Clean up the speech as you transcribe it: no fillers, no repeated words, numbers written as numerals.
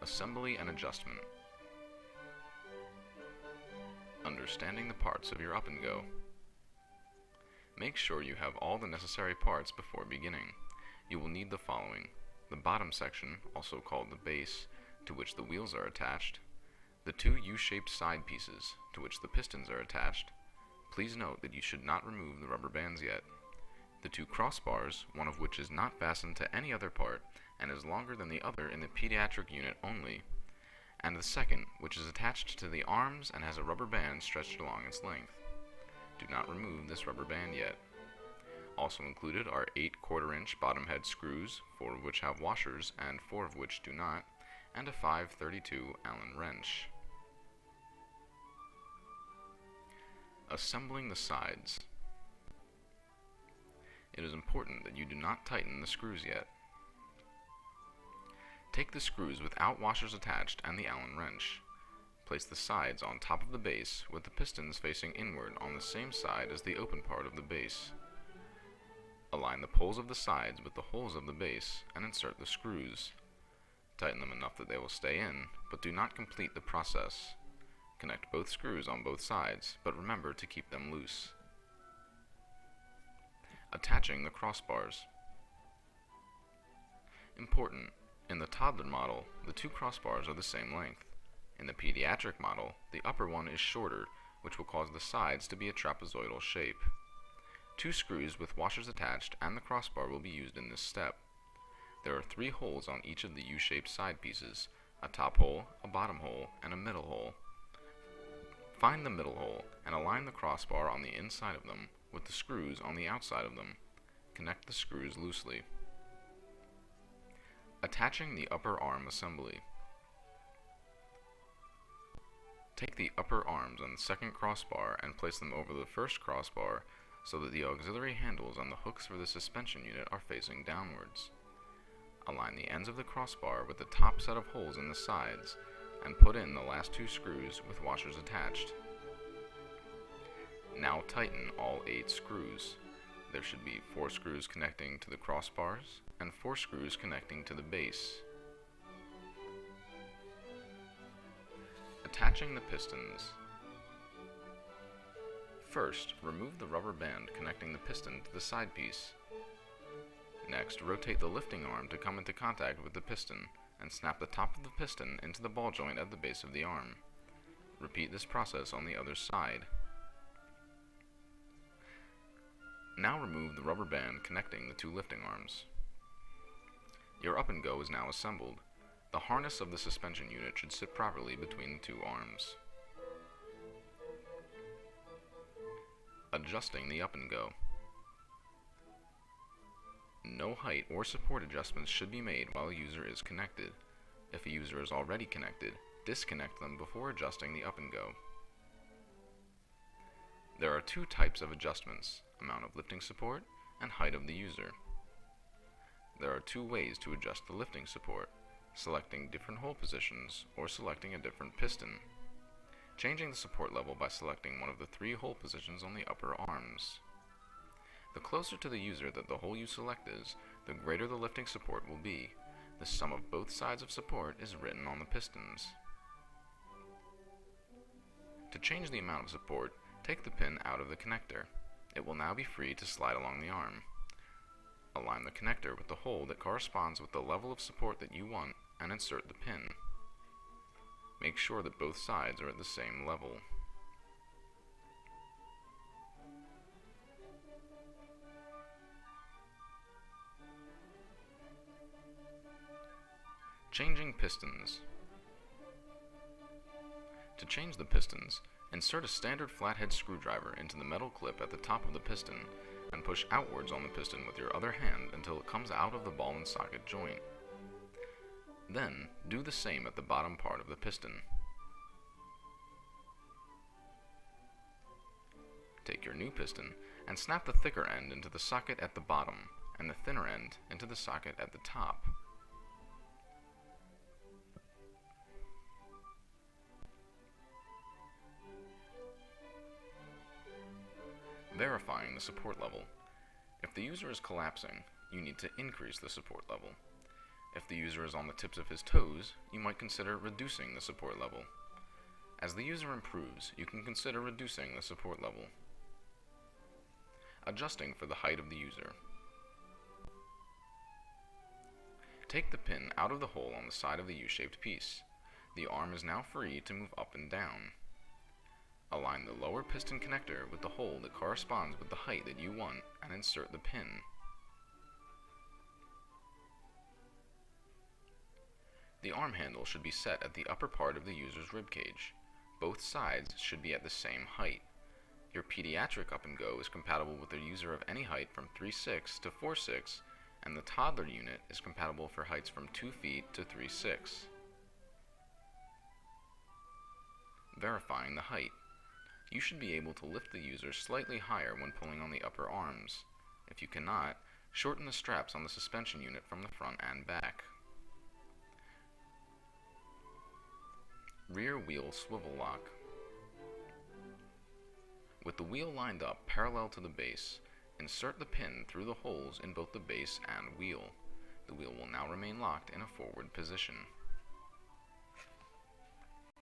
Assembly and adjustment. Understanding the parts of your up and go. Make sure you have all the necessary parts before beginning. You will need the following: the bottom section, also called the base, to which the wheels are attached, the two U-shaped side pieces, to which the pistons are attached. Please note that you should not remove the rubber bands yet. The two crossbars, one of which is not fastened to any other part and is longer than the other in the pediatric unit only, and the second, which is attached to the arms and has a rubber band stretched along its length. Do not remove this rubber band yet. Also included are 8 1/4-inch bottom head screws, 4 of which have washers and 4 of which do not, and a 5/32 Allen wrench. Assembling the sides. It is important that you do not tighten the screws yet. Take the screws without washers attached and the Allen wrench. Place the sides on top of the base with the pistons facing inward on the same side as the open part of the base. Align the poles of the sides with the holes of the base and insert the screws. Tighten them enough that they will stay in, but do not complete the process. Connect both screws on both sides, but remember to keep them loose. Attaching the crossbars. Important: in the toddler model, the two crossbars are the same length. In the pediatric model, the upper one is shorter, which will cause the sides to be a trapezoidal shape. 2 screws with washers attached and the crossbar will be used in this step. There are 3 holes on each of the U-shaped side pieces: a top hole, a bottom hole, and a middle hole. Find the middle hole and align the crossbar on the inside of them with the screws on the outside of them. Connect the screws loosely. Attaching the upper arm assembly. Take the upper arms on the second crossbar and place them over the first crossbar so that the auxiliary handles on the hooks for the suspension unit are facing downwards. Align the ends of the crossbar with the top set of holes in the sides and put in the last 2 screws with washers attached. Now tighten all 8 screws. There should be 4 screws connecting to the crossbars and 4 screws connecting to the base. Attaching the pistons. First, remove the rubber band connecting the piston to the side piece. Next, rotate the lifting arm to come into contact with the piston and snap the top of the piston into the ball joint at the base of the arm. Repeat this process on the other side. Now remove the rubber band connecting the 2 lifting arms. Your up and go is now assembled. The harness of the suspension unit should sit properly between the 2 arms. Adjusting the up and go. No height or support adjustments should be made while a user is connected. If a user is already connected, disconnect them before adjusting the up and go. There are 2 types of adjustments: amount of lifting support and height of the user. There are 2 ways to adjust the lifting support: selecting different hole positions or selecting a different piston. Changing the support level by selecting one of the 3 hole positions on the upper arms. The closer to the user that the hole you select is, the greater the lifting support will be. The sum of both sides of support is written on the pistons. To change the amount of support, take the pin out of the connector. It will now be free to slide along the arm. Align the connector with the hole that corresponds with the level of support that you want and insert the pin. Make sure that both sides are at the same level. Changing pistons. To change the pistons, insert a standard flathead screwdriver into the metal clip at the top of the piston and push outwards on the piston with your other hand until it comes out of the ball and socket joint. Then, do the same at the bottom part of the piston. Take your new piston and snap the thicker end into the socket at the bottom and the thinner end into the socket at the top. Verifying the support level. If the user is collapsing, you need to increase the support level. If the user is on the tips of his toes, you might consider reducing the support level. As the user improves, you can consider reducing the support level. Adjusting for the height of the user. Take the pin out of the hole on the side of the U-shaped piece. The arm is now free to move up and down. Align the lower piston connector with the hole that corresponds with the height that you want and insert the pin. The arm handle should be set at the upper part of the user's ribcage. Both sides should be at the same height. Your pediatric up and go is compatible with a user of any height from 3'6" to 4'6", and the toddler unit is compatible for heights from 2 feet to 3'6". Verifying the height. You should be able to lift the user slightly higher when pulling on the upper arms. If you cannot, shorten the straps on the suspension unit from the front and back. Rear wheel swivel lock. With the wheel lined up parallel to the base, insert the pin through the holes in both the base and wheel. The wheel will now remain locked in a forward position.